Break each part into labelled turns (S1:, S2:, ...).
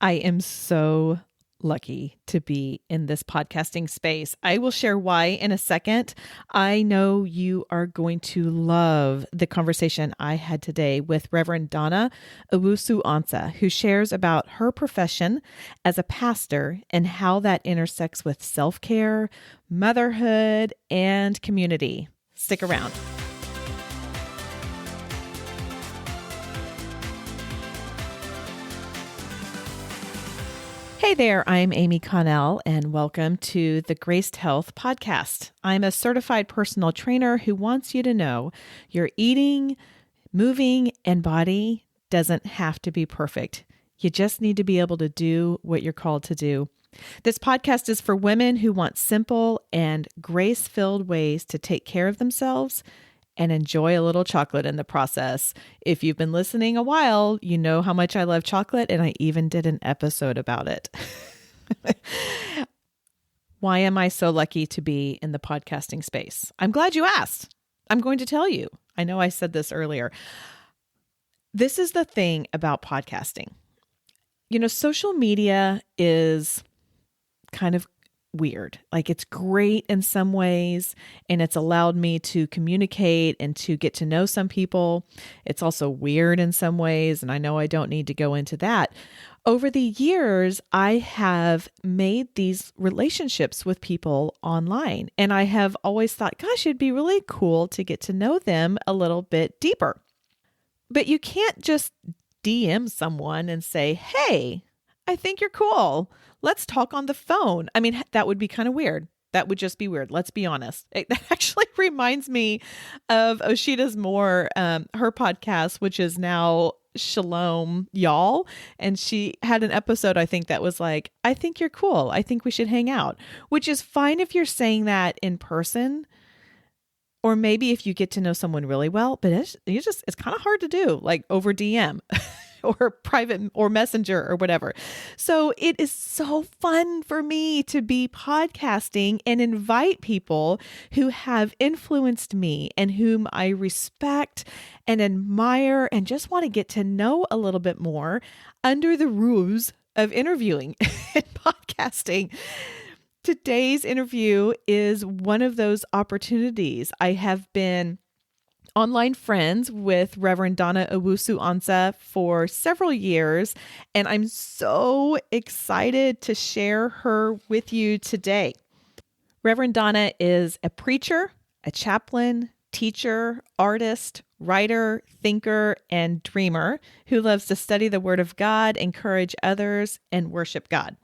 S1: I am so lucky to be in this podcasting space. I will share why in a second. I know you are going to love the conversation I had today with Reverend Donna Owusu-Ansah, who shares about her profession as a pastor and how that intersects with self-care, motherhood, and community. Stick around. Hey there, I'm Amy Connell, and welcome to the Graced Health Podcast. I'm a certified personal trainer who wants you to know your eating, moving, and body doesn't have to be perfect. You just need to be able to do what you're called to do. This podcast is for women who want simple and grace-filled ways to take care of themselves and enjoy a little chocolate in the process. If you've been listening a while, you know how much I love chocolate, and I even did an episode about it. Why am I so lucky to be in the podcasting space? I'm glad you asked. I'm going to tell you. I know I said this earlier. This is the thing about podcasting. You know, social media is kind of weird. Like, it's great in some ways, and it's allowed me to communicate and to get to know some people. It's also weird in some ways, and I know I don't need to go into that. Over the years, I have made these relationships with people online, and I have always thought, gosh, it'd be really cool to get to know them a little bit deeper. But you can't just DM someone and say, hey, I think you're cool. Let's talk on the phone. I mean, that would be kind of weird. That would just be weird. Let's be honest. That actually reminds me of Oshida's More, her podcast, which is now Shalom Y'all. And she had an episode, I think, that was like, I think you're cool. I think we should hang out, which is fine if you're saying that in person, or maybe if you get to know someone really well, but it's kind of hard to do, like over DM. Or private or messenger or whatever. So it is so fun for me to be podcasting and invite people who have influenced me and whom I respect and admire and just want to get to know a little bit more under the rules of interviewing and podcasting. Today's interview is one of those opportunities. I have been online friends with Reverend Donna Owusu-Ansah for several years, and I'm so excited to share her with you today. Reverend Donna is a preacher, a chaplain, teacher, artist, writer, thinker, and dreamer who loves to study the Word of God, encourage others, and worship God.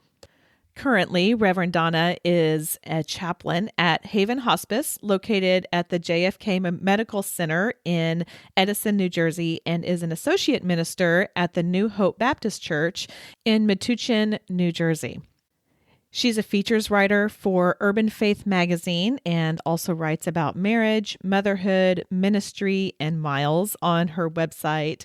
S1: Currently, Reverend Donna is a chaplain at Haven Hospice, located at the JFK Medical Center in Edison, New Jersey, and is an associate minister at the New Hope Baptist Church in Metuchen, New Jersey. She's a features writer for Urban Faith magazine and also writes about marriage, motherhood, ministry, and miles on her website,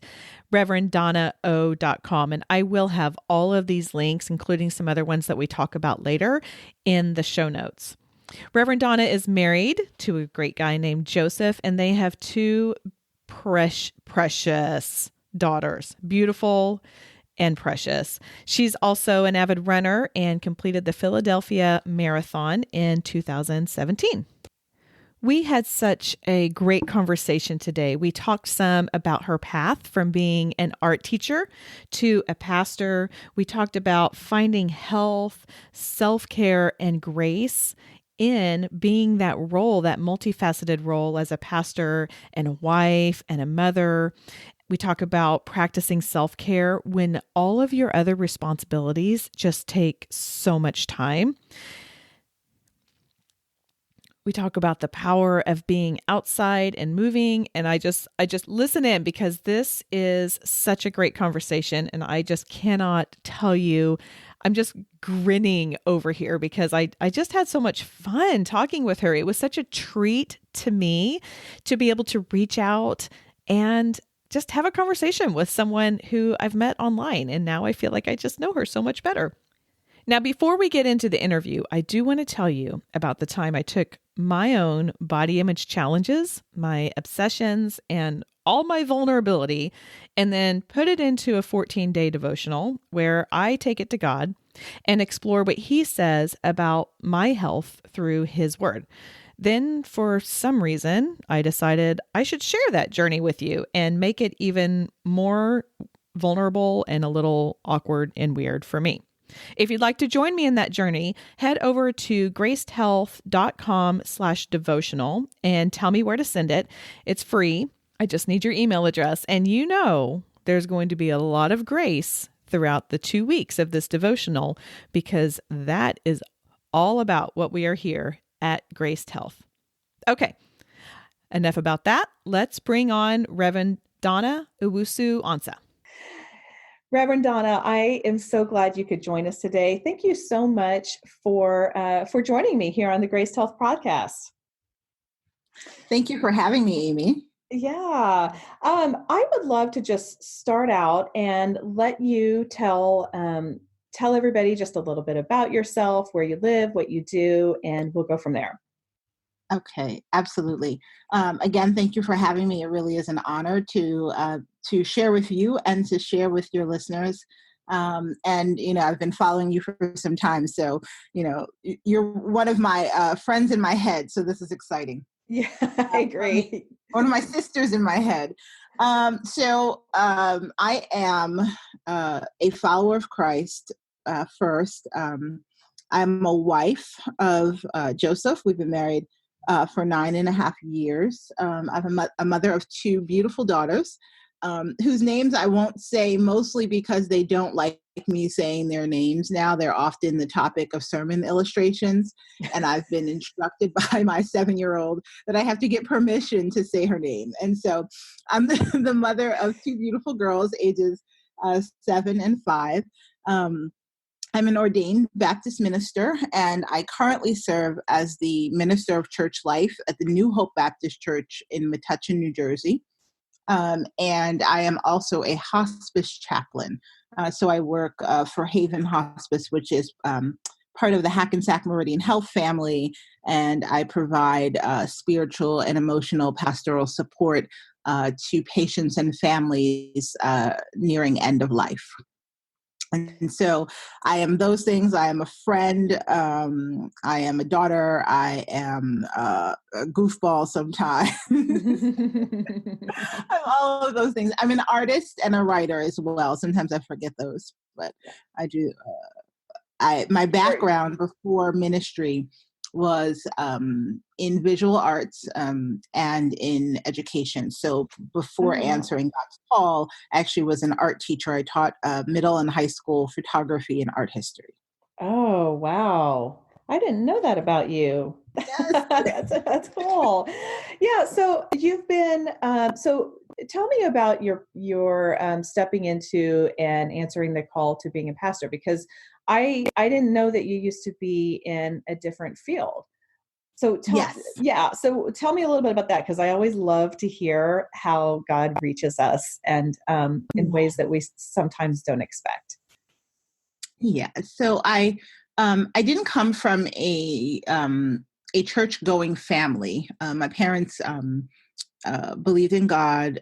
S1: reverenddonnao.com. And I will have all of these links, including some other ones that we talk about later, in the show notes. Reverend Donna is married to a great guy named Joseph, and they have two precious daughters, beautiful and precious. She's also an avid runner and completed the Philadelphia Marathon in 2017. We had such a great conversation today. We talked some about her path from being an art teacher to a pastor. We talked about finding health, self-care, and grace in being that role, that multifaceted role as a pastor and a wife and a mother. We talk about practicing self-care when all of your other responsibilities just take so much time. We talk about the power of being outside and moving, and I just listen in because this is such a great conversation, and I just cannot tell you, I'm just grinning over here because I just had so much fun talking with her. It was such a treat to me to be able to reach out and just have a conversation with someone who I've met online. And now I feel like I just know her so much better. Now, before we get into the interview, I do want to tell you about the time I took my own body image challenges, my obsessions, and all my vulnerability, and then put it into a 14-day devotional where I take it to God and explore what He says about my health through His Word. Then, for some reason, I decided I should share that journey with you and make it even more vulnerable and a little awkward and weird for me. If you'd like to join me in that journey, head over to gracedhealth.com/devotional and tell me where to send it. It's free. I just need your email address. And you know there's going to be a lot of grace throughout the 2 weeks of this devotional, because that is all about what we are here at Graced Health. Okay, enough about that. Let's bring on Reverend Donna Owusu-Ansah. Reverend Donna, I am so glad you could join us today. Thank you so much for joining me here on the Graced Health podcast.
S2: Thank you for having me, Amy.
S1: Yeah, I would love to just start out and let you tell everybody just a little bit about yourself, where you live, what you do, and we'll go from there.
S2: Okay, absolutely. Again, thank you for having me. It really is an honor to share with you and to share with your listeners. And, I've been following you for some time. So, you're one of my friends in my head. So this is exciting.
S1: Yeah, I agree.
S2: One of my sisters in my head. I am a follower of Christ first. I'm a wife of Joseph. We've been married for 9.5 years. I'm a mother of 2 beautiful daughters, whose names I won't say, mostly because they don't like me saying their names now. They're often the topic of sermon illustrations, and I've been instructed by my 7-year-old that I have to get permission to say her name. And so I'm the mother of 2 beautiful girls, ages 7 and 5. I'm an ordained Baptist minister, and I currently serve as the minister of church life at the New Hope Baptist Church in Metuchen, New Jersey. And I am also a hospice chaplain. So I work for Haven Hospice, which is part of the Hackensack Meridian Health family, and I provide spiritual and emotional pastoral support to patients and families nearing end of life. And so I am those things. I am a friend. I am a daughter. I am a goofball sometimes. I'm all of those things. I'm an artist and a writer as well. Sometimes I forget those, but I do. My background before ministry was in visual arts and in education. So before answering God's call, I actually was an art teacher. I taught middle and high school photography and art history.
S1: Oh, wow. I didn't know that about you.
S2: Yes.
S1: That's cool. Yeah. So you've been, so tell me about your stepping into and answering the call to being a pastor, because I didn't know that you used to be in a different field. So so tell me a little bit about that, because I always love to hear how God reaches us and in ways that we sometimes don't expect.
S2: Yeah. So I didn't come from a church-going family. My parents believed in God,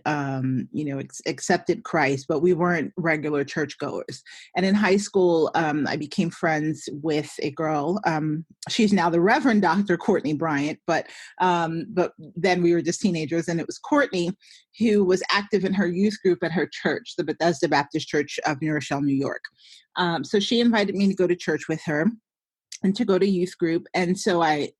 S2: accepted Christ, but we weren't regular churchgoers. And in high school, I became friends with a girl. She's now the Reverend Dr. Courtney Bryant, but then we were just teenagers, and it was Courtney who was active in her youth group at her church, the Bethesda Baptist Church of New Rochelle, New York. So she invited me to go to church with her and to go to youth group. And so I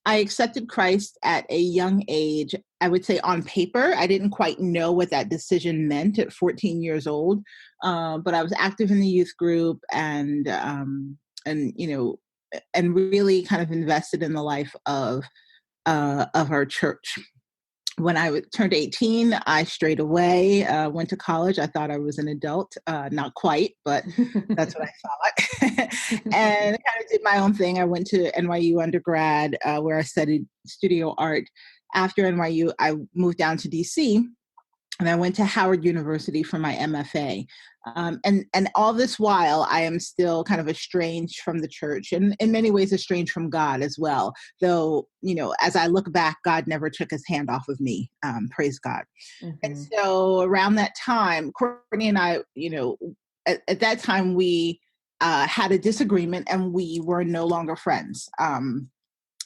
S2: accepted Christ at a young age. I would say on paper, I didn't quite know what that decision meant at 14 years old, but I was active in the youth group and really kind of invested in the life of our church. When I turned 18, I strayed away, went to college. I thought I was an adult, not quite, but that's what I thought. And kind of did my own thing. I went to NYU undergrad, where I studied studio art. After NYU, I moved down to DC, and I went to Howard University for my MFA. And all this while, I am still kind of estranged from the church, and in many ways estranged from God as well. Though, as I look back, God never took his hand off of me. Praise God. And
S1: Mm-hmm.
S2: so around that time, Courtney and I, at that time, we had a disagreement and we were no longer friends.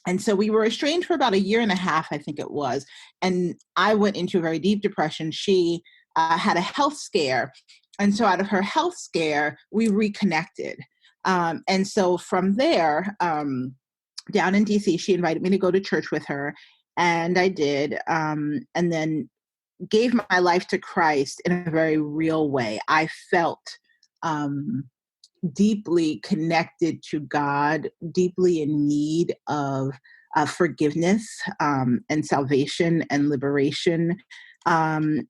S2: And so we were estranged for about a year and a half, I think it was. And I went into a very deep depression. She had a health scare. And so out of her health scare, we reconnected. And so from there, down in DC, she invited me to go to church with her. And I did. And then gave my life to Christ in a very real way. I felt deeply connected to God, deeply in need of forgiveness and salvation and liberation. And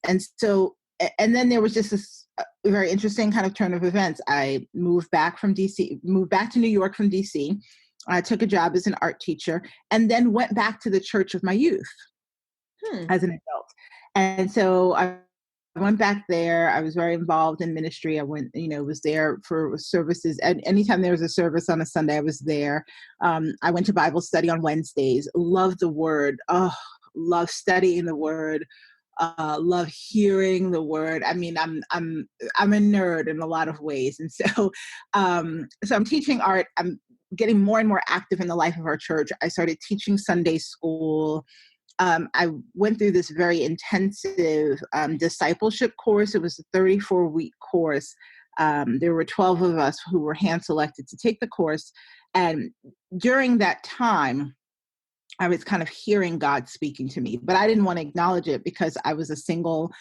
S2: then there was just this very interesting kind of turn of events. I moved back to New York from DC. I took a job as an art teacher and then went back to the church of my youth as an adult. And so I went back there. I was very involved in ministry. I went, was there for services. And anytime there was a service on a Sunday, I was there. I went to Bible study on Wednesdays. Loved the word. Oh, love studying the word. Love hearing the word. I mean, I'm a nerd in a lot of ways. And so I'm teaching art. I'm getting more and more active in the life of our church. I started teaching Sunday school. I went through this very intensive discipleship course. It was a 34-week course. There were 12 of us who were hand selected to take the course. And during that time, I was kind of hearing God speaking to me, but I didn't want to acknowledge it because I was a single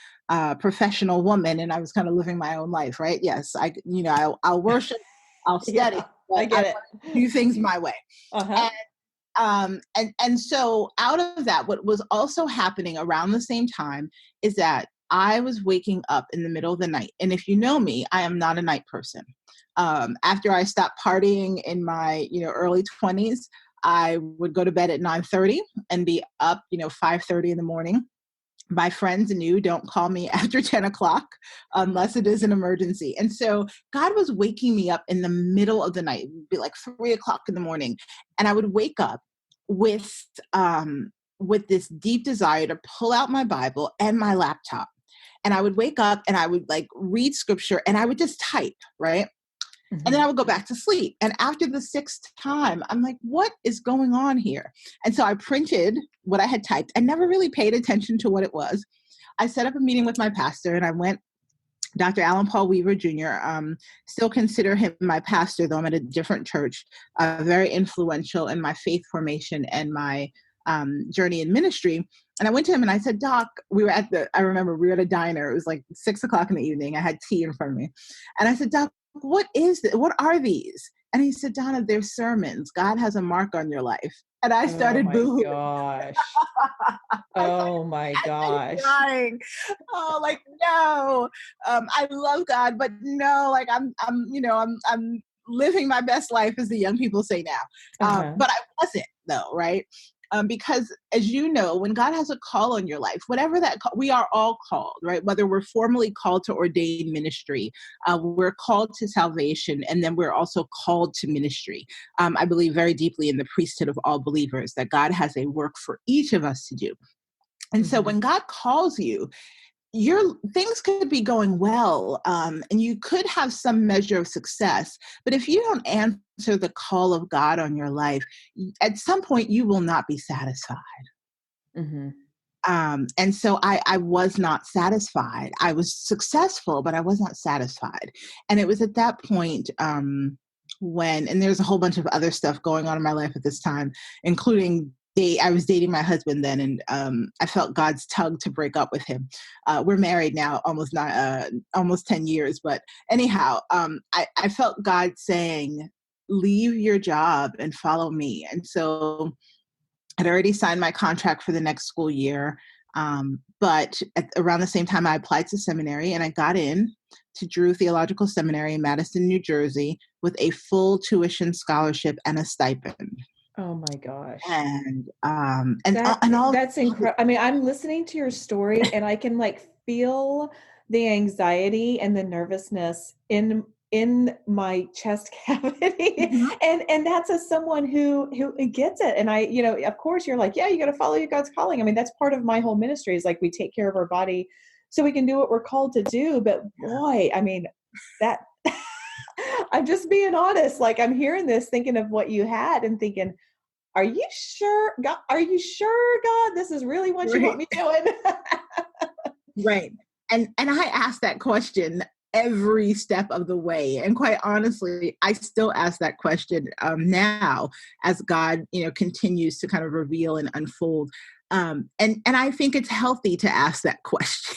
S2: professional woman and I was kind of living my own life, right? Yes, I'll worship, I'll study,
S1: Yeah,
S2: but
S1: I get it.
S2: do things my way.
S1: Uh-huh.
S2: And so out of that, what was also happening around the same time is that I was waking up in the middle of the night. And if you know me, I am not a night person. After I stopped partying in my, early 20s, I would go to bed at 9:30 and be up, 5:30 in the morning. My friends knew, don't call me after 10 o'clock unless it is an emergency. And so God was waking me up in the middle of the night. It would be like 3 o'clock in the morning. And I would wake up with this deep desire to pull out my Bible and my laptop. And I would wake up and I would read scripture and I would just type, right?
S1: Mm-hmm.
S2: And then I would go back to sleep. And after the sixth time, I'm like, what is going on here? And so I printed what I had typed. I never really paid attention to what it was. I set up a meeting with my pastor and I went, Dr. Alan Paul Weaver Jr., still consider him my pastor, though I'm at a different church, very influential in my faith formation and my journey in ministry. And I went to him and I said, Doc, I remember we were at a diner. It was like 6 o'clock in the evening. I had tea in front of me. And I said, Doc, what is this? What are these? And he said, Donna, they're sermons. God has a mark on your life. And I started boohooing.
S1: Gosh. Oh my gosh.
S2: Crying. Oh, no. I love God, but no, I'm living my best life, as the young people say now. But I wasn't, though, right? Because as you know, when God has a call on your life, whatever we are all called, right? Whether we're formally called to ordained ministry, we're called to salvation, and then we're also called to ministry. I believe very deeply in the priesthood of all believers, that God has a work for each of us to do. And so when God calls you, your things could be going well, and you could have some measure of success. But if you don't answer the call of God on your life, at some point you will not be satisfied.
S1: Mm-hmm.
S2: And so I was not satisfied. I was successful, but I was not satisfied. And it was at that point and there's a whole bunch of other stuff going on in my life at this time, including I was dating my husband then, and I felt God's tug to break up with him. We're married now, almost 10 years. But anyhow, I felt God saying, leave your job and follow me. And so I'd already signed my contract for the next school year. But around the same time, I applied to seminary and I got in to Drew Theological Seminary in Madison, New Jersey, with a full tuition scholarship and a stipend.
S1: Oh my gosh.
S2: And
S1: that's incredible. I mean, I'm listening to your story and I can feel the anxiety and the nervousness in my chest cavity.
S2: Mhm.
S1: And that's as someone who gets it. And I, of course you're like, yeah, you got to follow your God's calling. I mean, that's part of my whole ministry is like, we take care of our body so we can do what we're called to do. But boy, I mean, that I'm just being honest. Like, I'm hearing this, thinking of what you had and thinking, are you sure, God? Are you sure, God, this is really what you want
S2: Right.
S1: me doing?
S2: Right. And I ask that question every step of the way. And quite honestly, I still ask that question now as God, continues to kind of reveal and unfold. And I think it's healthy to ask that question.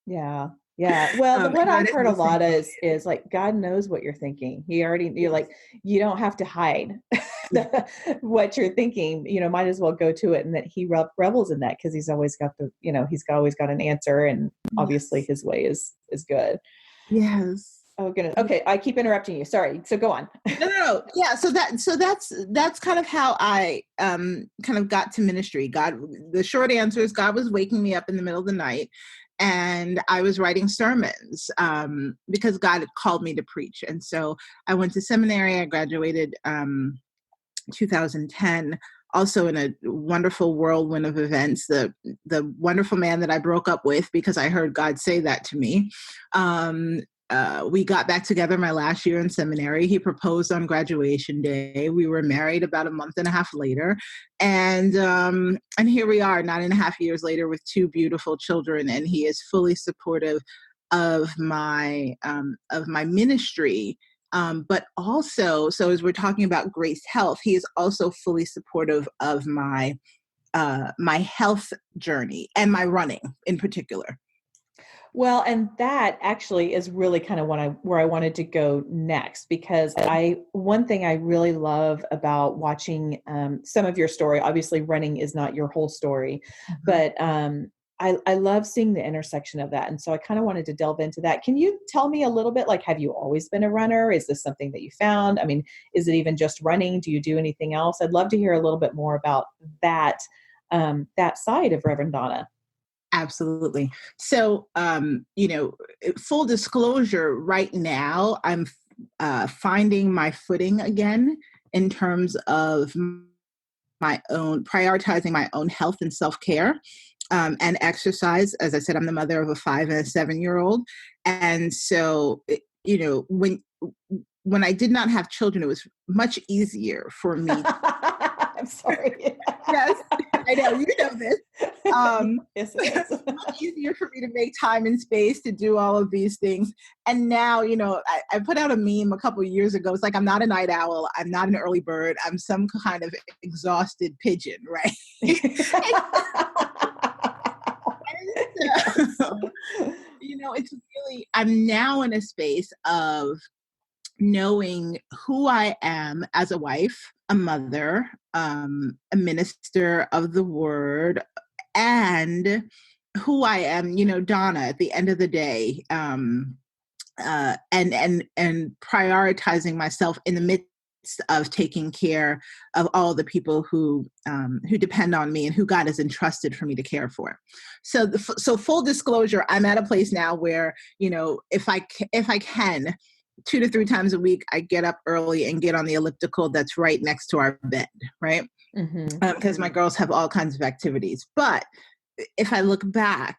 S1: Yeah. Yeah. Well, what
S2: And not
S1: I've
S2: at
S1: heard a
S2: the
S1: lot
S2: same
S1: is like, God knows what you're thinking. You're
S2: Yes.
S1: like, you don't have to hide what you're thinking, might as well go to it. And that he revels in that because he's always got he's always got an answer. And obviously
S2: Yes.
S1: his way is good.
S2: Yes.
S1: Oh, goodness. Okay. I keep interrupting you. Sorry. So go on.
S2: No. Yeah. So that's kind of how I kind of got to ministry. The short answer is God was waking me up in the middle of the night, and I was writing sermons because God had called me to preach. And so I went to seminary. I graduated 2010. Also in a wonderful whirlwind of events, the wonderful man that I broke up with because I heard God say that to me. We got back together my last year in seminary. He proposed on graduation day. We were married about a month and a half later, and here we are, 9.5 years later, with two beautiful children. And he is fully supportive of my ministry. But also, so as we're talking about Grace Health, he is also fully supportive of my health journey and my running in particular.
S1: Well, and that actually is really kind of where I wanted to go next, because one thing I really love about watching some of your story, obviously running is not your whole story, but I love seeing the intersection of that. And so I kind of wanted to delve into that. Can you tell me a little bit, like, have you always been a runner? Is this something that you found? I mean, is it even just running? Do you do anything else? I'd love to hear a little bit more about that, that side of Reverend Donna.
S2: Absolutely. So, full disclosure, right now, I'm finding my footing again in terms of my own, prioritizing my own health and self-care and exercise. As I said, I'm the mother of a 5 and a 7-year-old. And so, when I did not have children, it was much easier for me.
S1: I'm sorry.
S2: Yes, I know, you know this.
S1: Yes, it is.
S2: Much easier for me to make time and space to do all of these things. And now, I put out a meme a couple of years ago. It's like, I'm not a night owl. I'm not an early bird. I'm some kind of exhausted pigeon, right? So, it's really, I'm now in a space of knowing who I am as a wife, a mother, a minister of the word, and who I am, Donna, at the end of the day, and prioritizing myself in the midst of taking care of all the people who depend on me and who God has entrusted for me to care for. So, full disclosure, I'm at a place now where, if I can, 2 to 3 times a week, I get up early and get on the elliptical that's right next to our bed, right? Because my girls have all kinds of activities. But when I look back,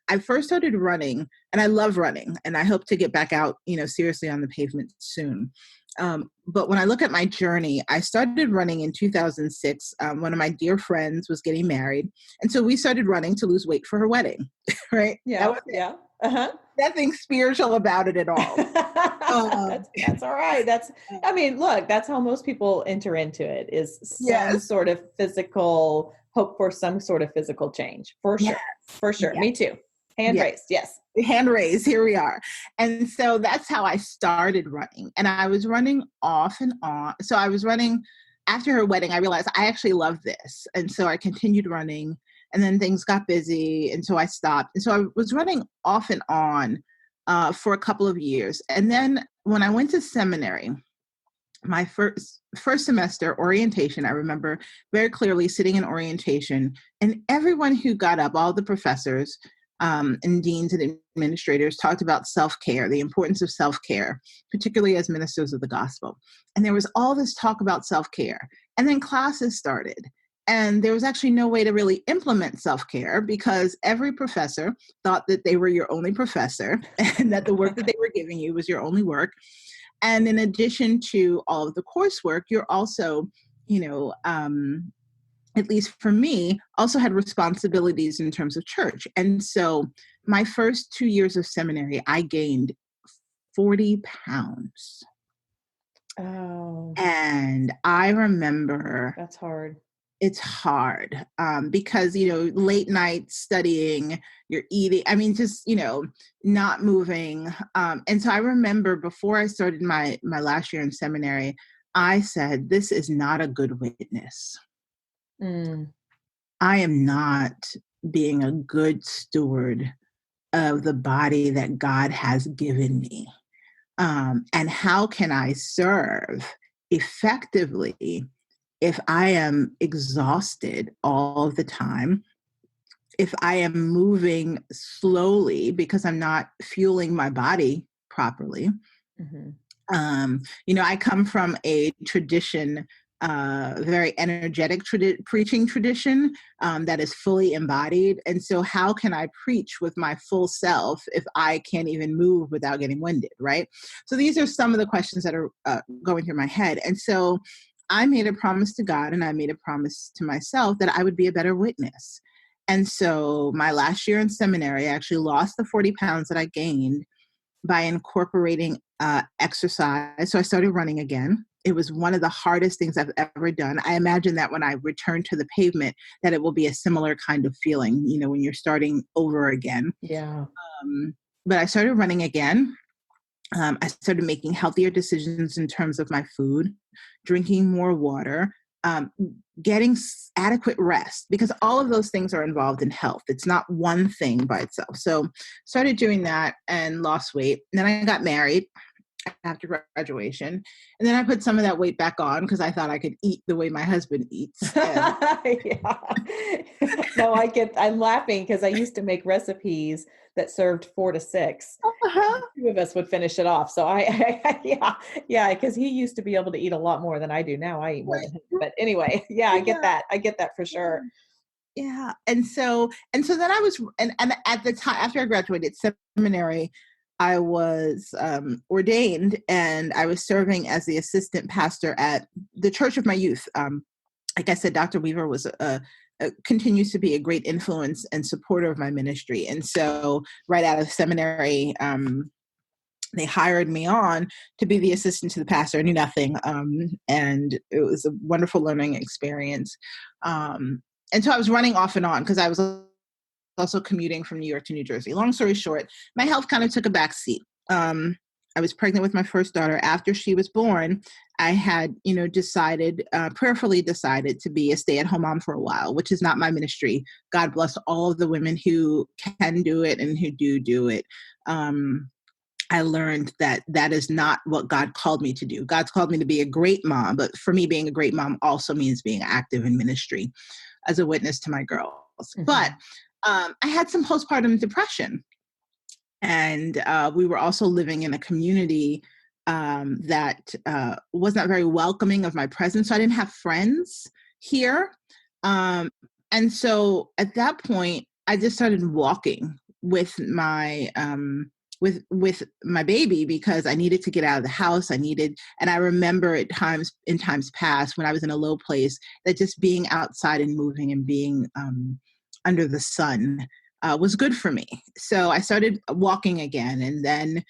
S2: I first started running, and I love running, and I hope to get back out, seriously on the pavement soon. But when I look at my journey, I started running in 2006. One of my dear friends was getting married. And so we started running to lose weight for her wedding, right?
S1: Yeah. Yeah. Uh-huh.
S2: Nothing spiritual about it at all.
S1: That's all right. Look, that's how most people enter into it, is some
S2: Yes.
S1: sort of physical hope for some sort of physical change. For sure.
S2: Yes.
S1: For sure.
S2: Yes.
S1: Me too. Hand
S2: Yes.
S1: raised. Yes.
S2: Hand raised. Here we are. And so that's how I started running. And I was running off and on. So I was running after her wedding. I realized I actually love this. And so I continued running. And then things got busy. And so I stopped. And so I was running off and on for a couple of years. And then when I went to seminary, my first semester orientation, I remember very clearly sitting in orientation, and everyone who got up, all the professors, and deans and administrators talked about self-care, the importance of self-care, particularly as ministers of the gospel. And there was all this talk about self-care. And then classes started. And there was actually no way to really implement self-care because every professor thought that they were your only professor and that the work that they were giving you was your only work. And in addition to all of the coursework, you're also, at least for me, also had responsibilities in terms of church. And so my first 2 years of seminary, I gained 40 pounds.
S1: Oh.
S2: And I remember...
S1: That's hard.
S2: It's hard because, late nights studying, you're eating, not moving. And so I remember before I started my last year in seminary, I said, this is not a good witness. I am not being a good steward of the body that God has given me. And how can I serve effectively if I am exhausted all the time, if I am moving slowly because I'm not fueling my body properly? I come from a tradition, very energetic preaching tradition that is fully embodied. And so how can I preach with my full self if I can't even move without getting winded, right? So these are some of the questions that are going through my head. And so I made a promise to God and I made a promise to myself that I would be a better witness. And so my last year in seminary, I actually lost the 40 pounds that I gained by incorporating exercise. So I started running again. It was one of the hardest things I've ever done. I imagine that when I return to the pavement, that it will be a similar kind of feeling, when you're starting over again.
S1: Yeah.
S2: But I started running again. I started making healthier decisions in terms of my food, drinking more water, getting adequate rest, because all of those things are involved in health. It's not one thing by itself. So started doing that and lost weight. And then I got married after graduation. And then I put some of that weight back on because I thought I could eat the way my husband eats.
S1: Yeah. No, I'm laughing because I used to make recipes that served 4 to 6. Two of us would finish it off. So yeah, because he used to be able to eat a lot more than I do now. I eat more than him. But anyway, yeah, I get that. I get that for sure.
S2: Yeah. And so then I was, and at the time, after I graduated seminary, I was ordained and I was serving as the assistant pastor at the church of my youth. Like I said, Dr. Weaver was continues to be a great influence and supporter of my ministry. And so right out of seminary, they hired me on to be the assistant to the pastor. I knew nothing. And it was a wonderful learning experience. And so I was running off and on because I was also commuting from New York to New Jersey. Long story short, my health kind of took a back seat. I was pregnant with my first daughter. After she was born, I had, prayerfully decided to be a stay-at-home mom for a while, which is not my ministry. God bless all of the women who can do it and who do it. I learned that is not what God called me to do. God's called me to be a great mom, but for me, being a great mom also means being active in ministry as a witness to my girls. Mm-hmm. But I had some postpartum depression. And we were also living in a community that was not very welcoming of my presence. So I didn't have friends here. And so at that point, I just started walking with my with my baby because I needed to get out of the house. And I remember in times past when I was in a low place, that just being outside and moving and being under the sun was good for me. So I started walking again and then,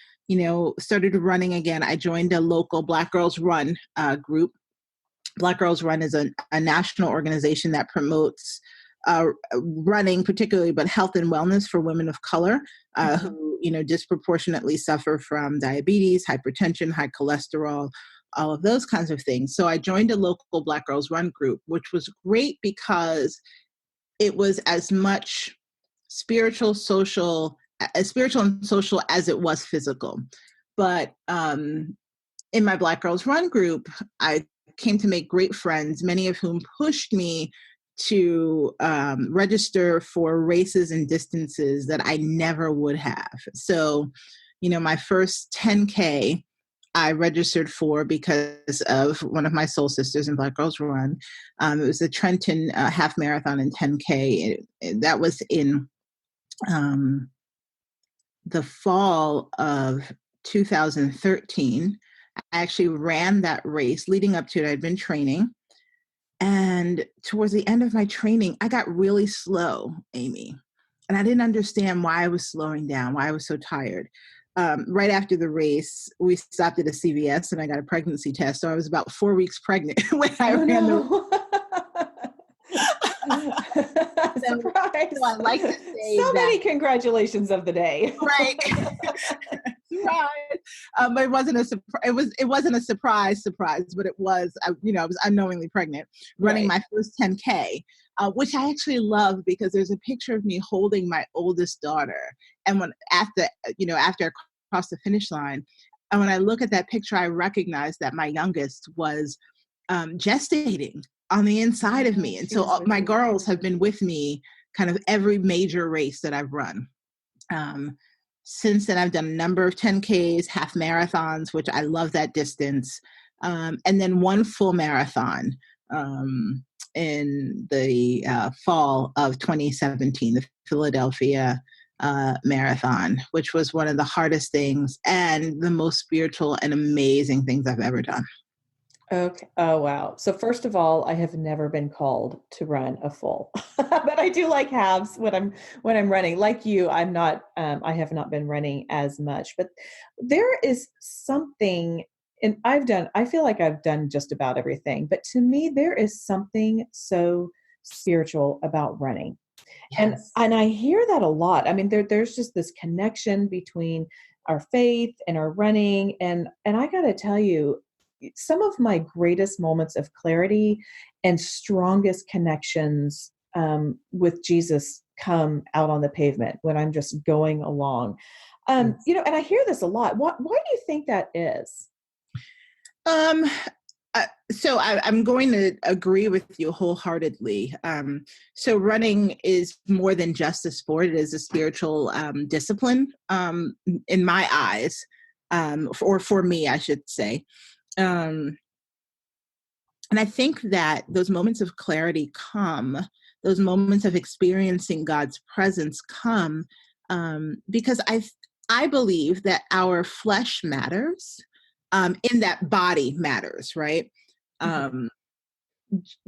S2: started running again. I joined a local Black Girls Run group. Black Girls Run is a national organization that promotes running particularly, but health and wellness for women of color who, disproportionately suffer from diabetes, hypertension, high cholesterol, all of those kinds of things. So I joined a local Black Girls Run group, which was great because it was as much spiritual and social as it was physical. But in my Black Girls Run group, I came to make great friends, many of whom pushed me to register for races and distances that I never would have. So, my first 10K I registered for because of one of my soul sisters in Black Girls Run. It was the Trenton half marathon and 10K. That was in the fall of 2013. I actually ran that race. Leading up to it, I'd been training. And towards the end of my training, I got really slow, Amy. And I didn't understand why I was slowing down, why I was so tired. Right after the race, we stopped at a CVS and I got a pregnancy test. So I was about 4 weeks pregnant when I ran the
S1: Surprise.
S2: So I like to say
S1: so many congratulations of the day.
S2: Right. Right. But it wasn't a surprise, but it was, I was unknowingly pregnant running my first 10K, which I actually love because there's a picture of me holding my oldest daughter. And after I crossed the finish line, and when I look at that picture, I recognize that my youngest was gestating on the inside of me. And so my girls have been with me kind of every major race that I've run. Since then, I've done a number of 10Ks, half marathons, which I love that distance, and then one full marathon in the fall of 2017, the Philadelphia marathon, which was one of the hardest things and the most spiritual and amazing things I've ever done.
S1: Okay. Oh, wow. So first of all, I have never been called to run a full, but I do like halves when I'm running. Like you, I have not been running as much, but there is something, and I feel like I've done just about everything, but to me, there is something so spiritual about running. Yes. And I hear that a lot. I mean, there's just this connection between our faith and our running. And I got to tell you, some of my greatest moments of clarity and strongest connections with Jesus come out on the pavement when I'm just going along. And I hear this a lot. Why do you think that is?
S2: So I'm going to agree with you wholeheartedly. So running is more than just a sport. It is a spiritual discipline in my eyes, or for me, I should say. And I think that those moments of clarity those moments of experiencing God's presence come because I believe that our flesh matters, in that body matters, right?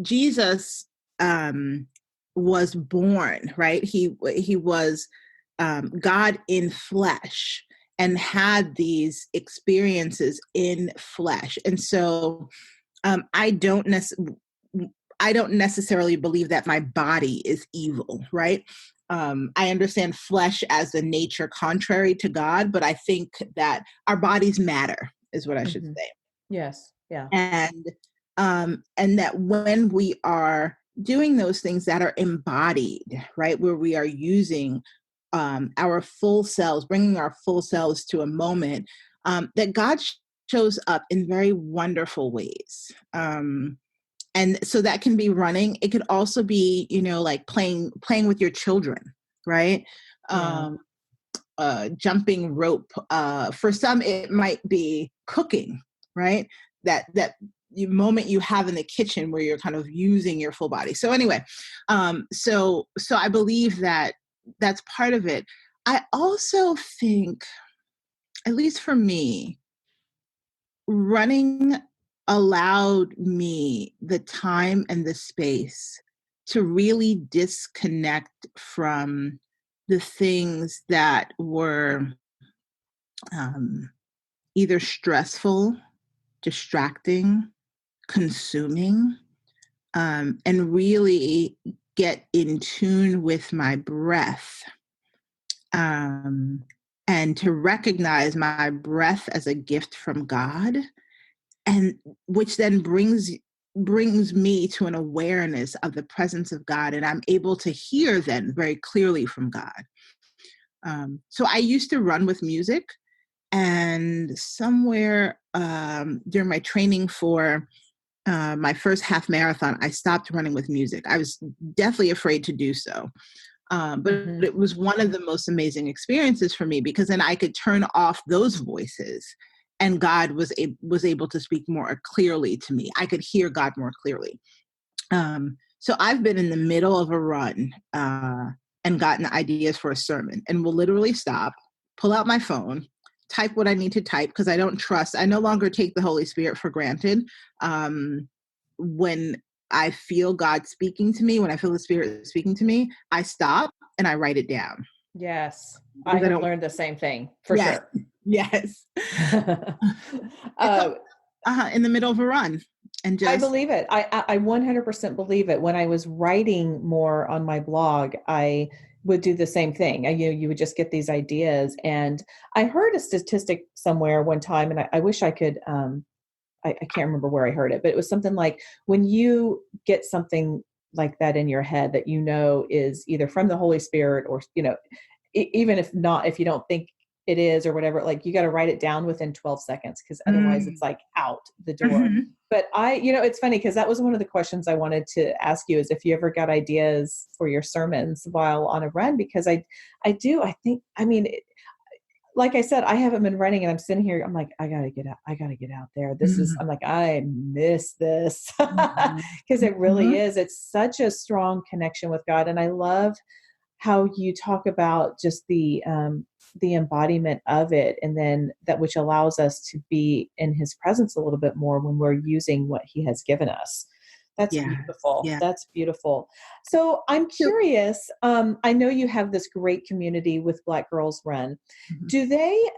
S2: Jesus was born, right? He was God in flesh and had these experiences in flesh. And so I don't necessarily believe that my body is evil, right? I understand flesh as the nature contrary to God, but I think that our bodies matter, is what I should say.
S1: Yes. Yeah.
S2: And that when we are doing those things that are embodied, right, where we are using our full selves, bringing our full selves to a moment, that God shows up in very wonderful ways. And so that can be running. It could also be, like playing with your children, right? Yeah. Jumping rope. For some, it might be cooking, right? That moment you have in the kitchen where you're kind of using your full body. So anyway, so I believe that that's part of it. I also think, at least for me, running allowed me the time and the space to really disconnect from the things that were either stressful, distracting, consuming, and really get in tune with my breath, and to recognize my breath as a gift from God, and which then brings me to an awareness of the presence of God, and I'm able to hear then very clearly from God. So I used to run with music, and somewhere during my training for my first half marathon, I stopped running with music. I was definitely afraid to do so. But
S1: Mm-hmm.
S2: it was one of the most amazing experiences for me, because then I could turn off those voices and God was able to speak more clearly to me. I could hear God more clearly. So I've been in the middle of a run and gotten ideas for a sermon, and will literally stop, pull out my phone, type what I need to type, because I no longer take the Holy Spirit for granted. When I feel God speaking to me, when I feel the Spirit speaking to me, I stop and I write it down.
S1: Yes. I
S2: Because I
S1: have
S2: don't,
S1: learned the same thing for
S2: yes,
S1: sure.
S2: yes. It's
S1: uh,
S2: in the middle of a run and
S1: I
S2: just,
S1: believe it. I 100% believe it. When I was writing more on my blog, I would do the same thing. You would just get these ideas. And I heard a statistic somewhere one time, and I wish I could, I can't remember where I heard it, but it was something like when you get something like that in your head that is either from the Holy Spirit or, even if not, if you don't think it is or whatever, like you got to write it down within 12 seconds because otherwise it's like out the door.
S2: Mhm.
S1: But it's funny because that was one of the questions I wanted to ask you is if you ever got ideas for your sermons while on a run, because I do, I think, like I said, I haven't been running and I'm sitting here. I'm like, I gotta get out. I gotta get out there. I'm like, I miss this because it really
S2: Mhm.
S1: is. It's such a strong connection with God. And I love how you talk about just the embodiment of it. And then that, which allows us to be in his presence a little bit more when we're using what he has given us. That's
S2: Yeah.
S1: beautiful.
S2: Yeah.
S1: That's beautiful. So I'm
S2: So,
S1: curious. I know you have this great community with Black Girls Run.
S2: mhm.
S1: Do they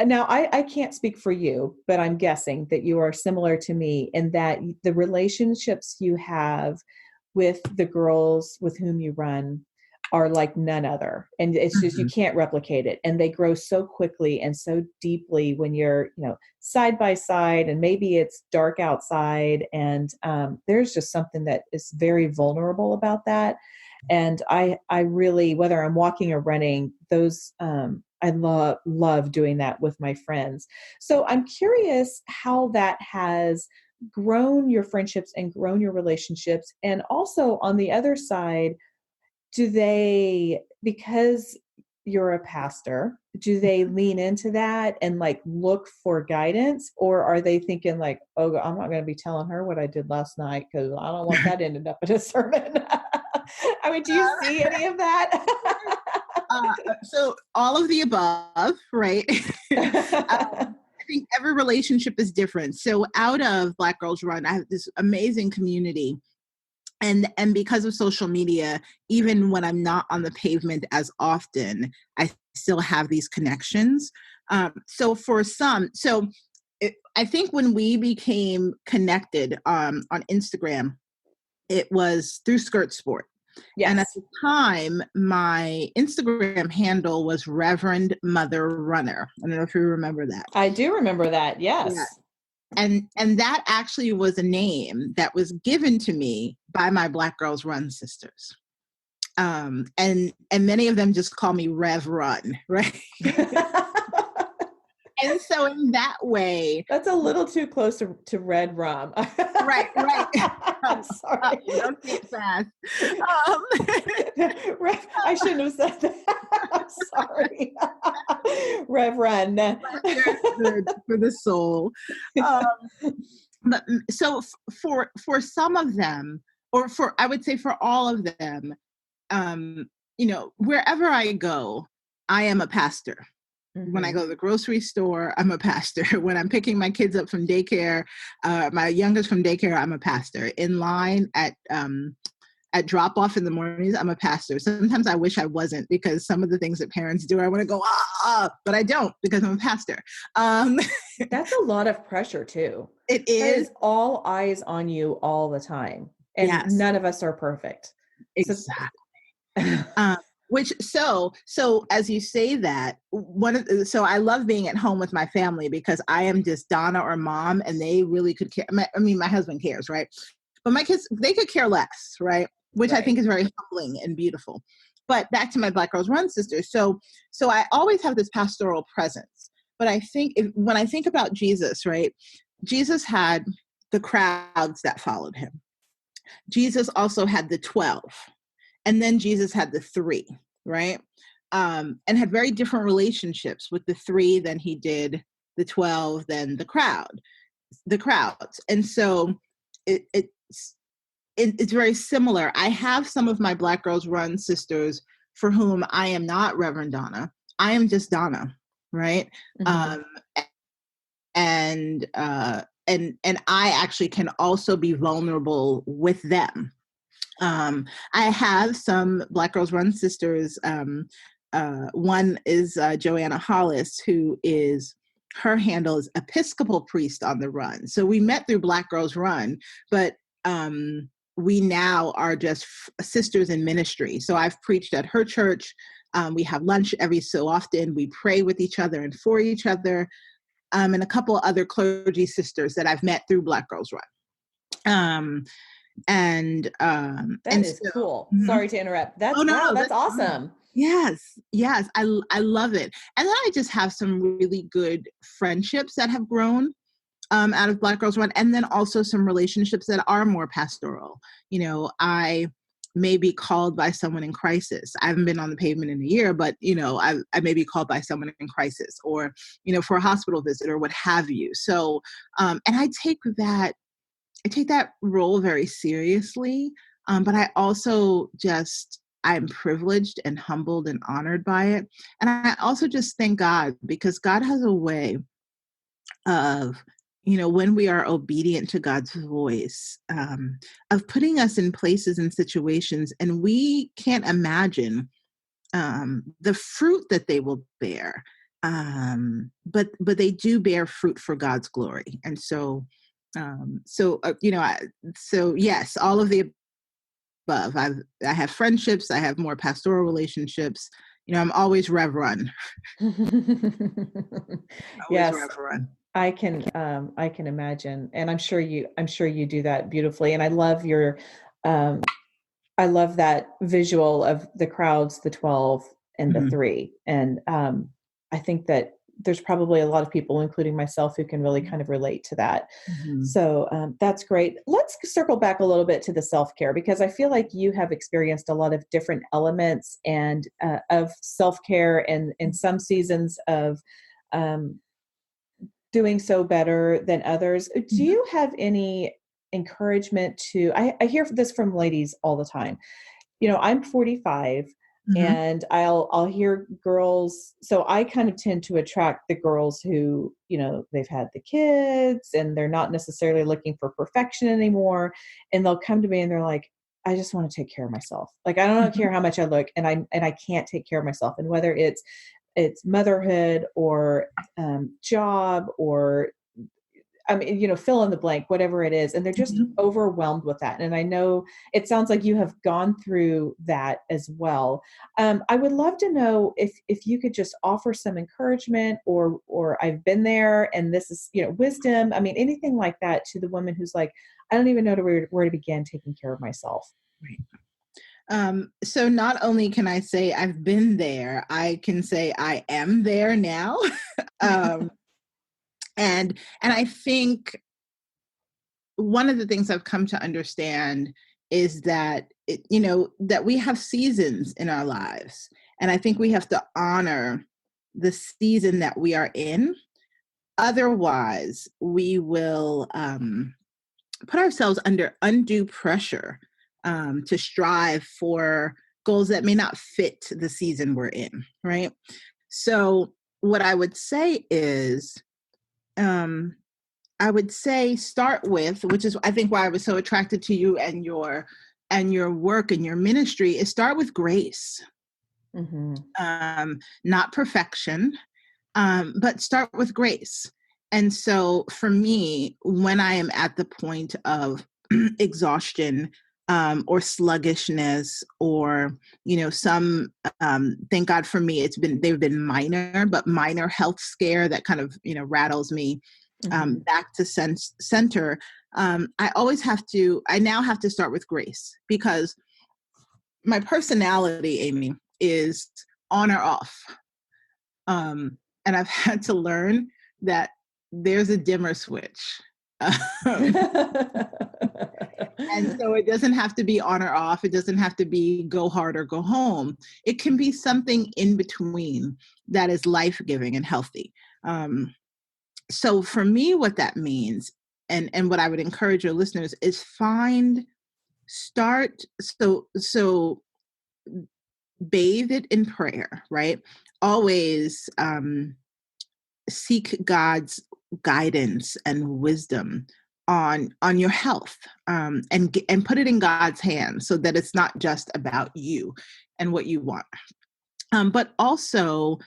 S1: now I can't speak for you, but I'm guessing that you are similar to me in that the relationships you have with the girls with whom you run are like none other. And it's just, you
S2: Mhm.
S1: can't replicate it. And they grow so quickly and so deeply when you're, side by side, and maybe it's dark outside. And there's just something that is very vulnerable about that. And I really, whether I'm walking or running, I love doing that with my friends. So I'm curious how that has grown your friendships and grown your relationships. And also on the other side, because you're a pastor, do they lean into that and like look for guidance, or are they thinking like, oh, I'm not going to be telling her what I did last night because I don't want that ended up in a sermon? Do you see any of that?
S2: So all of the above, right? I think every relationship is different. So out of Black Girls Run, I have this amazing community. And because of social media, even when I'm not on the pavement as often, I still have these connections. So for some, I think when we became connected on Instagram, it was through Skirt Sport. And at
S1: Yes,
S2: the time, my Instagram handle was Reverend Mother Runner. I don't know if you remember that.
S1: I do remember that.
S2: Yeah.
S1: Yes.
S2: And that actually was a name that was given to me by my Black Girls Run sisters. And many of them just call me Rev Run, right? And so in that way,
S1: That's a little too close to red rum.
S2: right.
S1: I'm sorry.
S2: Don't say it fast.
S1: I shouldn't have said that. I'm sorry. Reverend.
S2: Good for the soul. But so for some of them, or I would say for all of them, wherever I go, I am a pastor. When I go to the grocery store, I'm a pastor. When I'm picking my kids up from daycare, my youngest from daycare, I'm a pastor. In line at drop off in the mornings, I'm a pastor. Sometimes I wish I wasn't, because some of the things that parents do, I want to go, but I don't, because I'm a pastor.
S1: That's a lot of pressure too.
S2: It
S1: That
S2: is.
S1: is all eyes on you all the time. And
S2: Yes,
S1: none of us are perfect. So
S2: exactly. So as you say that, so I love being at home with my family, because I am just Donna or mom, and they really could care. My husband cares, right? But my kids, they could care less, right? Which I
S1: right.
S2: think is very humbling and beautiful. But back to my Black Girls Run sisters. So I always have this pastoral presence. But I think when I think about Jesus, right? Jesus had the crowds that followed him. Jesus also had the 12, and then Jesus had the 3, right? And had very different relationships with the 3 than he did the 12 than the crowds. And so it's very similar. I have some of my Black Girls Run sisters for whom I am not Reverend Donna. I am just Donna, right? Mm-hmm. And I actually can also be vulnerable with them. I have some Black Girls Run sisters. One is Joanna Hollis, who is, her handle is Episcopal Priest on the Run. So we met through Black Girls Run, but we now are just sisters in ministry. So I've preached at her church. We have lunch every so often. We pray with each other and for each other. And a couple other clergy sisters that I've met through Black Girls Run.
S3: That is so cool. Mm-hmm. Sorry to interrupt. That's that's awesome.
S2: Yes. I love it. And then I just have some really good friendships that have grown out of Black Girls Run, and then also some relationships that are more pastoral. You know, I may be called by someone in crisis. I haven't been on the pavement in a year, but, you know, I may be called by someone in crisis, or, you know, for a hospital visit or what have you. So, and I take that role very seriously. But I also I'm privileged and humbled and honored by it. And I also just thank God, because God has a way of, you know, when we are obedient to God's voice, of putting us in places and situations, and we can't imagine the fruit that they will bear. But they do bear fruit for God's glory. And so, you know, so yes, all of the above. I have friendships. I have more pastoral relationships. You know, I'm always Rev Run.
S3: Yes. Rev Run. I can imagine, and I'm sure you do that beautifully. And I love I love that visual of the crowds, the 12 and the 3. And I think that there's probably a lot of people, including myself, who can really kind of relate to that. Mm-hmm. So that's great. Let's circle back a little bit to the self-care, because I feel like you have experienced a lot of different elements and of self-care, and in some seasons of doing so better than others. Do you have any encouragement to, I hear this from ladies all the time. You know, I'm 45 and I'll hear girls. So I kind of tend to attract the girls who, you know, they've had the kids and they're not necessarily looking for perfection anymore. And they'll come to me and they're like, I just want to take care of myself. Like, I don't care how much I look, and I can't take care of myself. And whether it's motherhood or job, or, I mean, you know, fill in the blank, whatever it is. And they're just overwhelmed with that. And I know it sounds like you have gone through that as well. I would love to know if you could just offer some encouragement, or I've been there and this is, you know, wisdom. I mean, anything like that to the woman who's like, I don't even know where to begin taking care of myself.
S2: Right. So not only can I say I've been there, I can say I am there now. And I think one of the things I've come to understand is that, you know, that we have seasons in our lives. And I think we have to honor the season that we are in. Otherwise, we will put ourselves under undue pressure to strive for goals that may not fit the season we're in, right? So what I would say is, start with, which is I think why I was so attracted to you and your work and your ministry, is start with grace. Not perfection, but start with grace. And so for me, when I am at the point of exhaustion, or sluggishness, or, you know, some, thank God for me, they've been minor health scare that kind of, you know, rattles me back to center. I now have to start with grace, because my personality, Amy, is on or off. And I've had to learn that there's a dimmer switch. And so it doesn't have to be on or off. It doesn't have to be go hard or go home. It can be something in between that is life-giving and healthy. So for me, what that means, and what I would encourage your listeners is so bathe it in prayer, right? Always seek God's guidance and wisdom on your health, and put it in God's hands so that it's not just about you and what you want. But also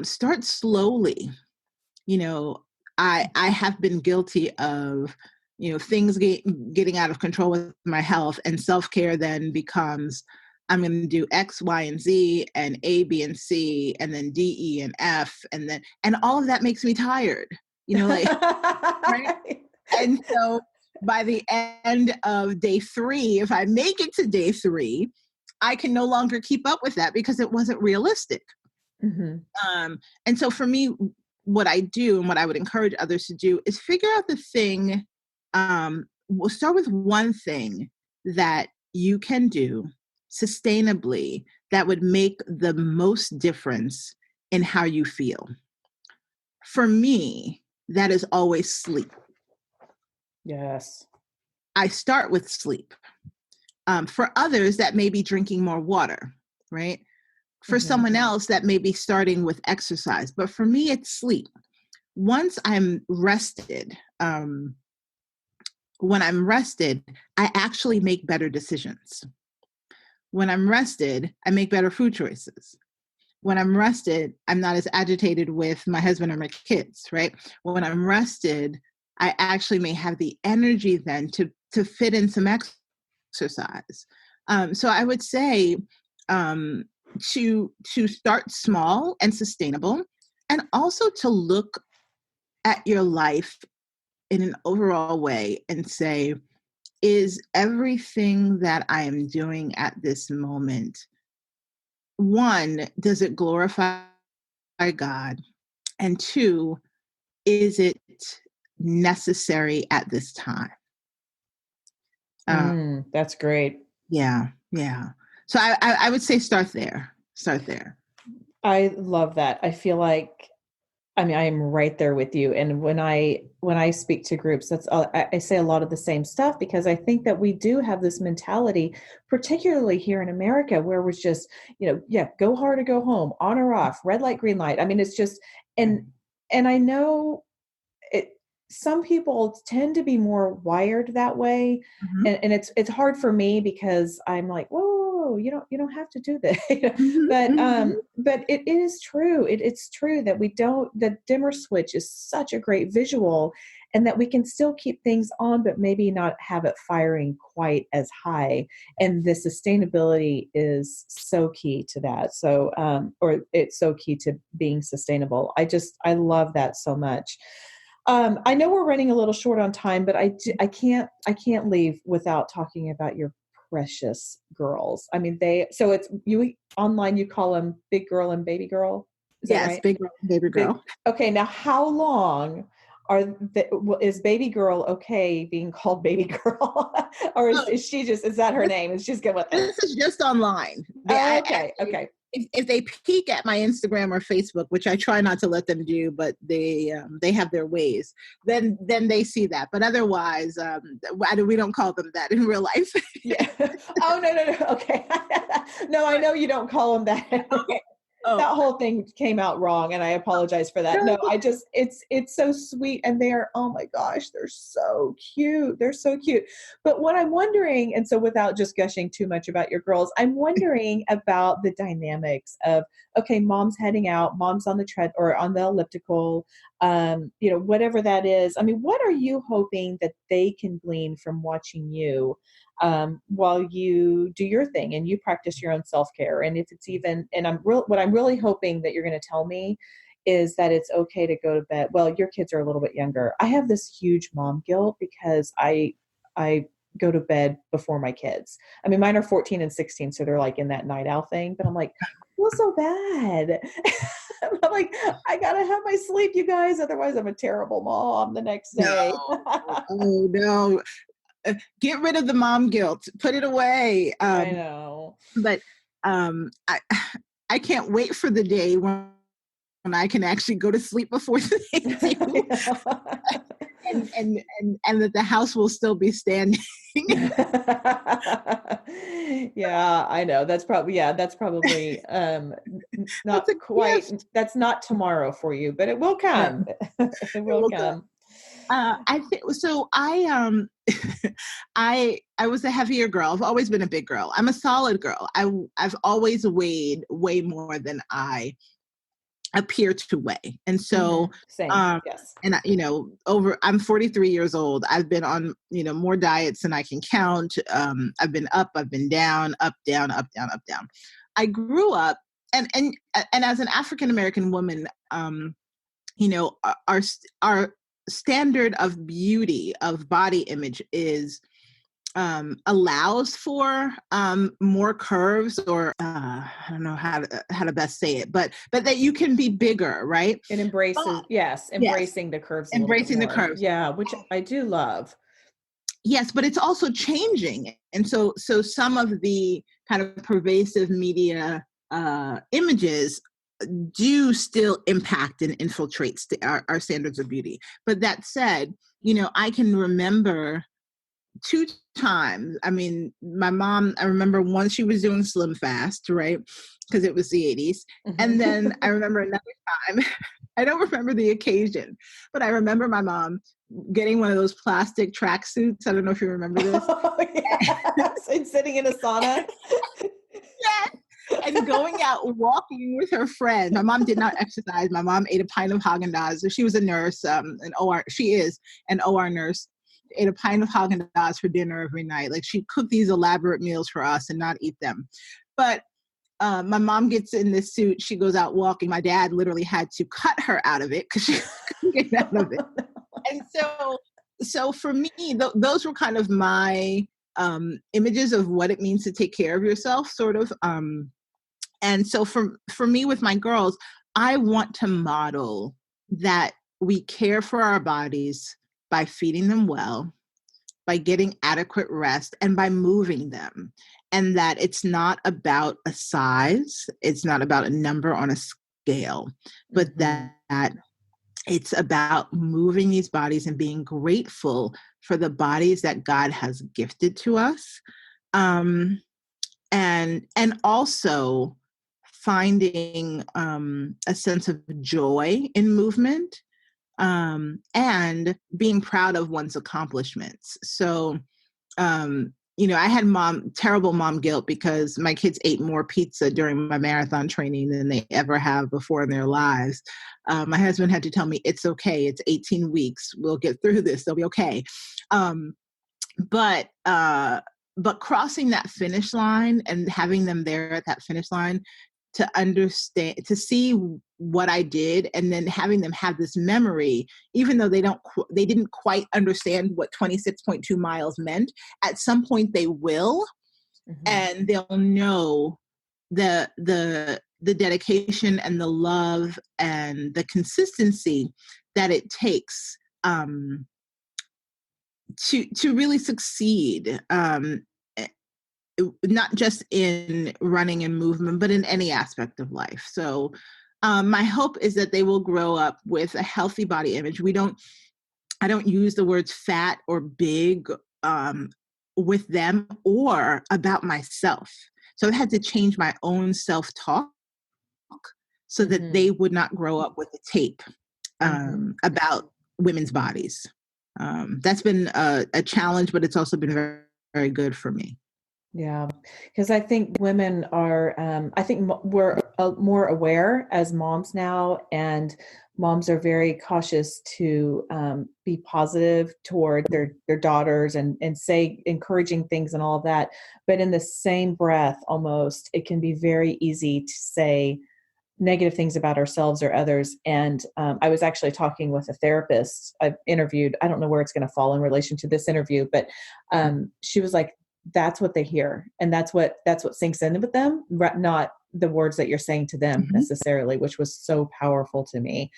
S2: start slowly. I have been guilty of things getting out of control with my health, and self-care then becomes, I'm going to do X, Y, and Z, and A, B, and C, and then D, E, and F, and all of that makes me tired. Right? And so by the end of day 3, if I make it to day 3, I can no longer keep up with that because it wasn't realistic. Mm-hmm. And so for me, what I do and what I would encourage others to do is figure out the thing. We'll start with one thing that you can do sustainably that would make the most difference in how you feel. For me, that is always sleep.
S3: Yes.
S2: I start with sleep. For others, that may be drinking more water, right? For someone else, that may be starting with exercise. But for me, it's sleep. Once I'm rested, when I'm rested, I actually make better decisions. When I'm rested, I make better food choices. When I'm rested, I'm not as agitated with my husband or my kids, right? When I'm rested, I actually may have the energy then to fit in some exercise. So I would say to start small and sustainable, and also to look at your life in an overall way and say, is everything that I am doing at this moment, one, does it glorify God? And 2, is it necessary at this time?
S3: That's great.
S2: Yeah. So I would say start there.
S3: I love that. I feel like, I am right there with you. And when I speak to groups, I say a lot of the same stuff, because I think that we do have this mentality, particularly here in America, where we're just, go hard or go home, on or off, red light, green light. It's just, and I know some people tend to be more wired that way. Mm-hmm. And it's hard for me because I'm like, whoa, you don't have to do that. But it is true. It's true that the dimmer switch is such a great visual, and that we can still keep things on, but maybe not have it firing quite as high. And the sustainability is so key to that. So, or it's so key to being sustainable. I love that so much. I know we're running a little short on time, but I can't leave without talking about your precious girls. So it's you online, you call them big girl and baby girl. Is that right?
S2: Big girl and baby girl.
S3: Okay. Now, how long is baby girl okay being called baby girl? Or is that her name? Is she's good with it?
S2: This is just online.
S3: Okay.
S2: If they peek at my Instagram or Facebook, which I try not to let them do, but they have their ways, then they see that. But otherwise, we don't call them that in real life.
S3: Yeah. Oh, no. Okay. No, I know you don't call them that.
S2: Okay. Oh.
S3: That whole thing came out wrong, and I apologize for that. No, it's so sweet, and oh my gosh, they're so cute. They're so cute. But what I'm wondering, and so without just gushing too much about your girls, I'm wondering about the dynamics of, okay, mom's heading out, mom's on the tread or on the elliptical, whatever that is. What are you hoping that they can glean from watching you while you do your thing and you practice your own self-care? And if it's even, and what I'm really hoping that you're going to tell me is that it's okay to go to bed. Well, your kids are a little bit younger. I have this huge mom guilt because I go to bed before my kids. Mine are 14 and 16, so they're like in that night owl thing, but I'm like, feel so bad. I'm like, I gotta have my sleep, you guys. Otherwise I'm a terrible mom the next day.
S2: No. Oh no. Get rid of the mom guilt. Put it away.
S3: I know.
S2: But I can't wait for the day when I can actually go to sleep before they do. and that the house will still be standing.
S3: Yeah, I know. That's probably not quite, that's not tomorrow for you, but it will come. It will come.
S2: I think so. I was a heavier girl. I've always been a big girl. I'm a solid girl. I've always weighed way more than I appear to weigh. And so,
S3: Same. Yes.
S2: And I'm 43 years old. I've been on, more diets than I can count. I've been up, I've been down, up, down, up, down, up, down. I grew up and as an African-American woman, our standard of beauty, of body image is allows for more curves, or I don't know how to best say it, but that you can be bigger, right?
S3: It embraces, embracing the curves,
S2: embracing the curves,
S3: which I do love.
S2: Yes, but it's also changing, and so some of the kind of pervasive media images do still impact and infiltrate our standards of beauty. But that said, I can remember 2 times. I mean, my mom, I remember once she was doing Slim Fast, right? Because it was the 80s. And then I remember another time, I don't remember the occasion, but I remember my mom getting one of those plastic track suits. I don't know if you remember this.
S3: And sitting in a sauna.
S2: Yes. And going out walking with her friend. My mom did not exercise. My mom ate a pint of Haagen-Dazs. She was a nurse, she is an OR nurse. Ate a pint of Haagen-Dazs for dinner every night. Like, she cooked these elaborate meals for us and not eat them. But my mom gets in this suit. She goes out walking. My dad literally had to cut her out of it because she couldn't get out of it. And so for me, those were kind of my images of what it means to take care of yourself, sort of. And so for me with my girls, I want to model that we care for our bodies by feeding them well, by getting adequate rest, and by moving them. And that it's not about a size, it's not about a number on a scale, but that it's about moving these bodies and being grateful for the bodies that God has gifted to us. And also finding a sense of joy in movement, and being proud of one's accomplishments. So, I had terrible mom guilt because my kids ate more pizza during my marathon training than they ever have before in their lives. My husband had to tell me, it's okay. It's 18 weeks. We'll get through this. They'll be okay. But crossing that finish line and having them there at that finish line to understand, to see what I did, and then having them have this memory, even though they didn't quite understand what 26.2 miles meant. At some point they will, and they'll know the dedication and the love and the consistency that it takes to really succeed. Not just in running and movement, but in any aspect of life. So my hope is that they will grow up with a healthy body image. I don't use the words fat or big with them or about myself. So I had to change my own self-talk so that they would not grow up with a tape about women's bodies. That's been a challenge, but it's also been very, very good for me.
S3: Yeah, because I think women are, I think we're more aware as moms now, and moms are very cautious to be positive toward their daughters and say encouraging things and all of that. But in the same breath, almost, it can be very easy to say negative things about ourselves or others. And I was actually talking with a therapist I've interviewed. I don't know where it's going to fall in relation to this interview, but she was like, that's what they hear. And that's what sinks in with them, not the words that you're saying to them necessarily, which was so powerful to me.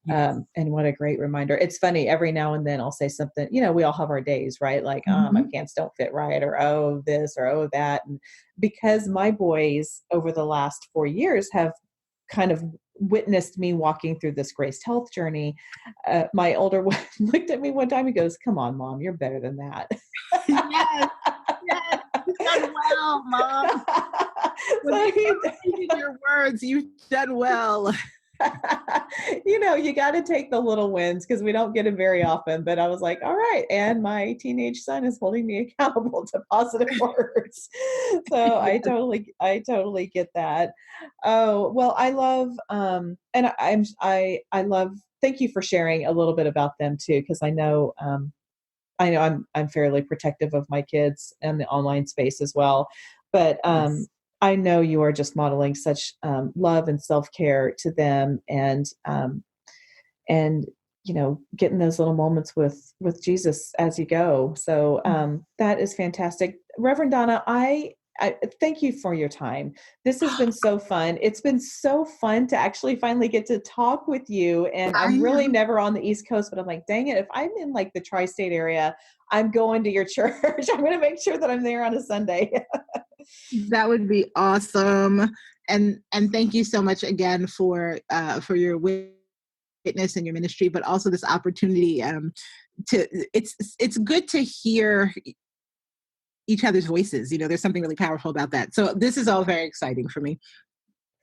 S3: And what a great reminder. It's funny, every now and then I'll say something, we all have our days, right? Like, my pants don't fit right, or, oh, this, or, oh, that. And because my boys over the last 4 years have kind of witnessed me walking through this graced health journey, my older one looked at me one time, he goes, "Come on, Mom, you're better than that."
S2: Yes, yes, you've done well, Mom. When you repeated your words, you've done well.
S3: You got to take the little wins, because we don't get them very often. But I was like, all right. And my teenage son is holding me accountable to positive words. So I totally get that. Oh, well, I love, and I love, thank you for sharing a little bit about them too. Because I know I'm fairly protective of my kids and the online space as well. But,
S2: Yes.
S3: I know you are just modeling such love and self-care to them, and getting those little moments with Jesus as you go. So that is fantastic. Reverend Donna, I thank you for your time. This has been so fun. It's been so fun to actually finally get to talk with you. And I'm really never on the East Coast, but I'm like, dang it, if I'm in like the tri-state area, I'm going to your church. I'm going to make sure that I'm there on a Sunday.
S2: That would be awesome. And thank you so much again for your witness and your ministry, but also this opportunity it's good to hear each other's voices. There's something really powerful about that. So this is all very exciting for me.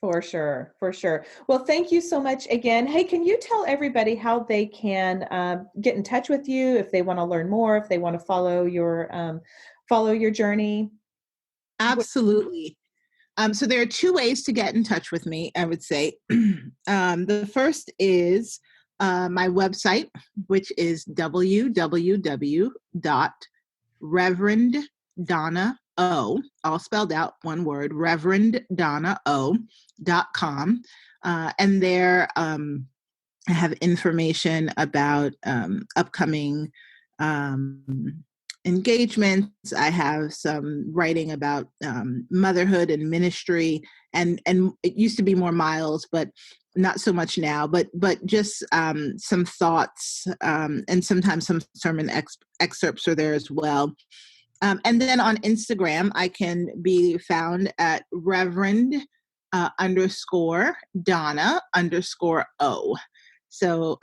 S3: For sure. For sure. Well, thank you so much again. Hey, can you tell everybody how they can get in touch with you if they want to learn more, if they want to follow your journey?
S2: Absolutely. So there are two ways to get in touch with me, I would say. The first is my website, which is www.reverendDonnaO, all spelled out, one word, reverendDonnaO.com. And there I have information about upcoming engagements. I have some writing about motherhood and ministry, and it used to be more miles, but not so much now. But just some thoughts, and sometimes some sermon excerpts are there as well. And then on Instagram, I can be found at Reverend _Donna _O. So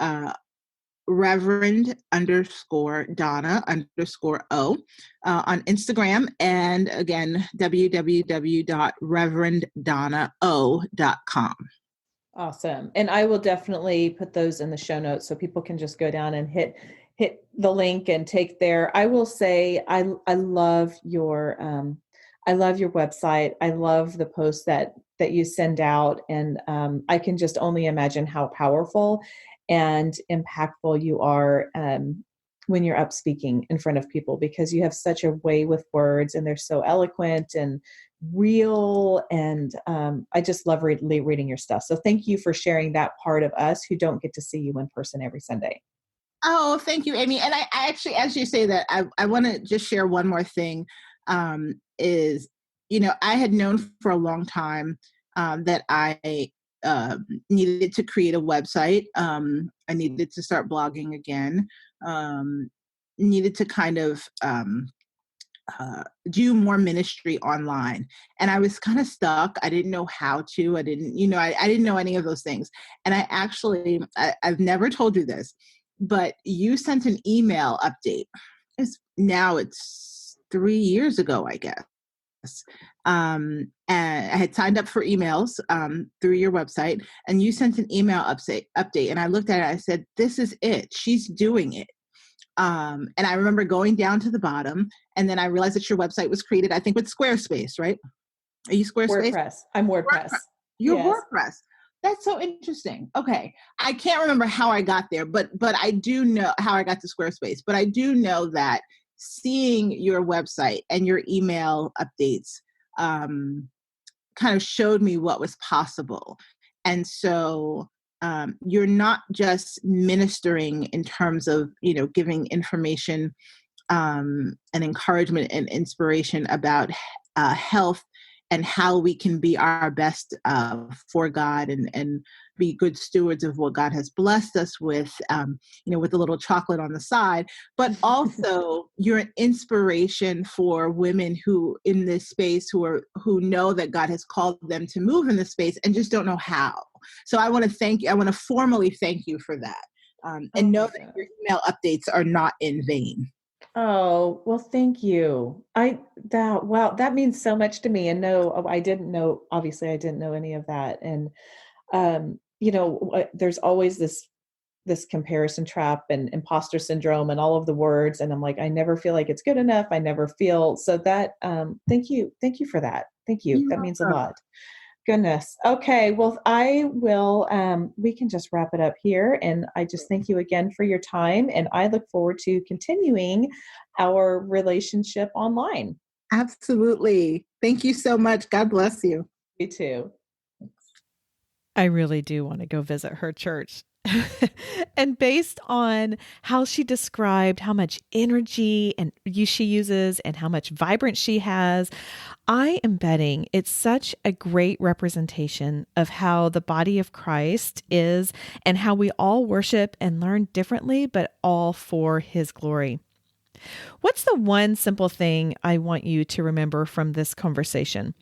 S2: Reverend _Donna _O on Instagram, and again, www.reverendDonnaO.com.
S3: Awesome. And I will definitely put those in the show notes so people can just go down and hit the link and take there. I will say, I love your website. I love the posts that you send out. And I can just only imagine how powerful and impactful you are when you're up speaking in front of people, because you have such a way with words, and they're so eloquent and real. And I just love reading your stuff. So thank you for sharing that part of us who don't get to see you in person every Sunday.
S2: Oh, thank you, Amy. And I actually, as you say that, I want to just share one more thing. Is, I had known for a long time that I needed to create a website. I needed to start blogging again. Needed to kind of do more ministry online. And I was kind of stuck. I didn't know how to. I didn't know any of those things. And I actually, I've never told you this, but you sent an email update. It's 3 years ago, I guess. And I had signed up for emails through your website, and you sent an email update. And I looked at it, I said, this is it. She's doing it. And I remember going down to the bottom, and then I realized that your website was created, I think, with Squarespace, right? Are you Squarespace?
S3: WordPress. I'm WordPress.
S2: You're yes. WordPress. That's so interesting. Okay. I can't remember how I got there, but I do know how I got to Squarespace. But I do know that seeing your website and your email updates kind of showed me what was possible. And so you're not just ministering in terms of, giving information and encouragement and inspiration about health and how we can be our best for God and be good stewards of what God has blessed us with, with a little chocolate on the side. But also, you're an inspiration for women who in this space who know that God has called them to move in this space and just don't know how. So I want to thank you. I want to formally thank you for that. And know that your email updates are not in vain.
S3: Oh, well, thank you. Wow, that means so much to me. And no, obviously I didn't know any of that. And, there's always this comparison trap and imposter syndrome and all of the words. And I'm like, I never feel like it's good enough. I never feel so that, thank you. Thank you for that. Thank you.
S2: You're
S3: That means a
S2: welcome.
S3: lot. Goodness. Okay. Well, I will, we can just wrap it up here. And I just thank you again for your time. And I look forward to continuing our relationship online.
S2: Absolutely. Thank you so much. God bless you.
S3: You too.
S1: I really do want to go visit her church. And based on how she described how much energy and she uses and how much vibrance she has, I am betting it's such a great representation of how the body of Christ is and how we all worship and learn differently, but all for his glory. What's the one simple thing I want you to remember from this conversation?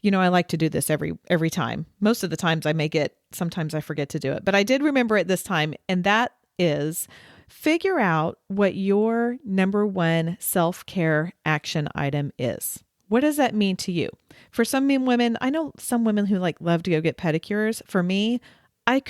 S1: I like to do this every time. Most of the times I make it, sometimes I forget to do it, but I did remember it this time. And that is figure out what your number one self-care action item is. What does that mean to you? For some women, I know some women who love to go get pedicures. For me, I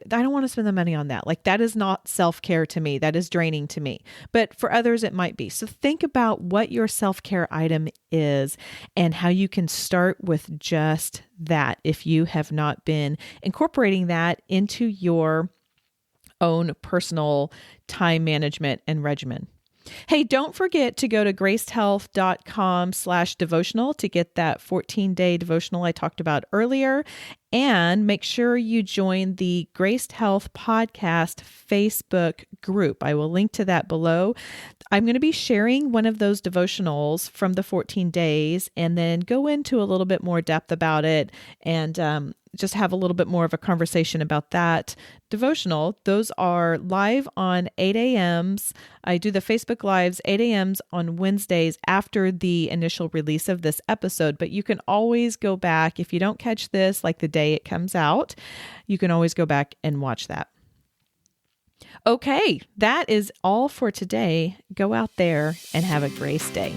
S1: don't want to spend the money on that. That is not self-care to me. That is draining to me. But for others, it might be. So think about what your self-care item is and how you can start with just that if you have not been incorporating that into your own personal time management and regimen. Hey, don't forget to go to gracedhealth.com/devotional to get that 14-day devotional I talked about earlier. And make sure you join the Graced Health Podcast Facebook group. I will link to that below. I'm going to be sharing one of those devotionals from the 14 days and then go into a little bit more depth about it and just have a little bit more of a conversation about that devotional. Those are live on 8 a.m.s. I do the Facebook Lives 8 a.m.s on Wednesdays after the initial release of this episode, but you can always go back. If you don't catch this, the day it comes out, you can always go back and watch that. Okay, that is all for today. Go out there and have a grace day.